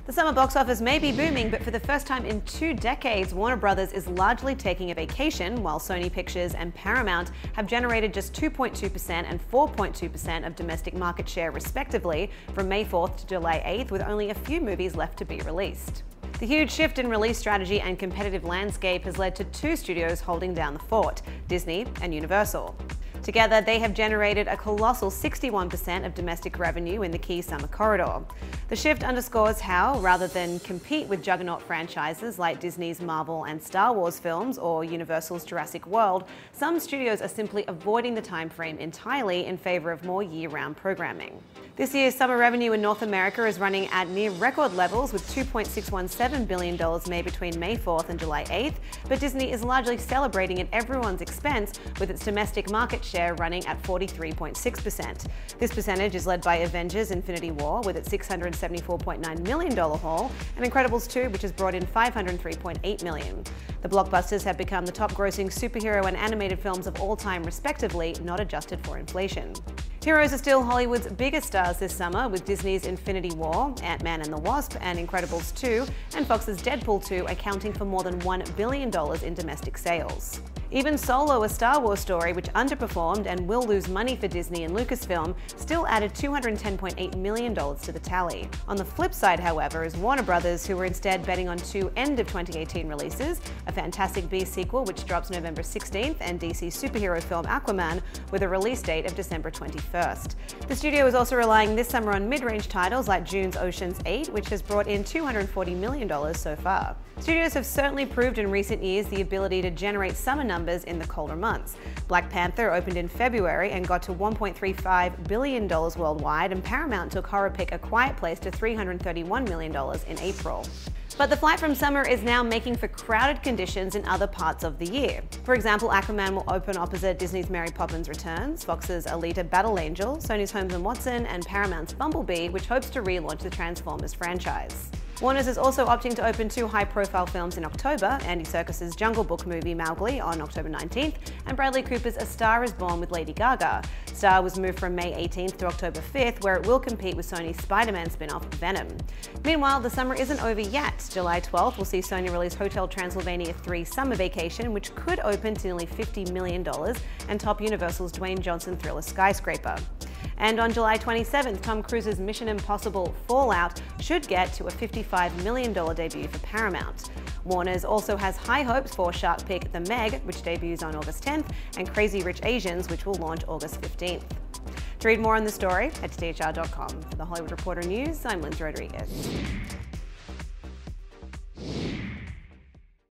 The summer box office may be booming, but for the first time in 2 decades, Warner Brothers is largely taking a vacation, while Sony Pictures and Paramount have generated just 2.2% and 4.2% of domestic market share respectively from May 4th to July 8th, with only a few movies left to be released. The huge shift in release strategy and competitive landscape has led to 2 studios holding down the fort, Disney and Universal. Together, they have generated a colossal 61% of domestic revenue in the key summer corridor. The shift underscores how, rather than compete with juggernaut franchises like Disney's Marvel and Star Wars films or Universal's Jurassic World, some studios are simply avoiding the time frame entirely in favor of more year-round programming. This year's summer revenue in North America is running at near record levels, with $2.617 billion made between May 4th and July 8th, but Disney is largely celebrating at everyone's expense, with its domestic market share running at 43.6%. This percentage is led by Avengers: Infinity War with its $674.9 million haul, and Incredibles 2, which has brought in $503.8 million. The blockbusters have become the top-grossing superhero and animated films of all time respectively, not adjusted for inflation. Heroes are still Hollywood's biggest stars this summer, with Disney's Infinity War, Ant-Man and the Wasp, and Incredibles 2, and Fox's Deadpool 2 accounting for more than $1 billion in domestic sales. Even Solo, a Star Wars story which underperformed and will lose money for Disney and Lucasfilm, still added $210.8 million to the tally. On the flip side, however, is Warner Brothers, who were instead betting on 2 end-of-2018 releases, a Fantastic Beasts sequel which drops November 16th, and DC superhero film Aquaman with a release date of December 21st. The studio is also relying this summer on mid-range titles like June's Ocean's 8, which has brought in $240 million so far. Studios have certainly proved in recent years the ability to generate summer numbers in the colder months. Black Panther opened in February and got to $1.35 billion worldwide, and Paramount took horror pick A Quiet Place to $331 million in April. But the flight from summer is now making for crowded conditions in other parts of the year. For example, Aquaman will open opposite Disney's Mary Poppins Returns, Fox's Alita Battle Angel, Sony's Holmes & Watson, and Paramount's Bumblebee, which hopes to relaunch the Transformers franchise. Warner's is also opting to open 2 high-profile films in October, Andy Serkis's Jungle Book movie Mowgli on October 19th, and Bradley Cooper's A Star is Born with Lady Gaga. Star was moved from May 18th to October 5th, where it will compete with Sony's Spider-Man spin-off Venom. Meanwhile, the summer isn't over yet. July 12th will see Sony release Hotel Transylvania 3 Summer Vacation, which could open to nearly $50 million, and top Universal's Dwayne Johnson thriller Skyscraper. And on July 27th, Tom Cruise's Mission Impossible Fallout should get to a $55 million debut for Paramount. Warner's also has high hopes for shark pick The Meg, which debuts on August 10th, and Crazy Rich Asians, which will launch August 15th. To read more on the story, head to THR.com. For the Hollywood Reporter News, I'm Lindsay Rodriguez.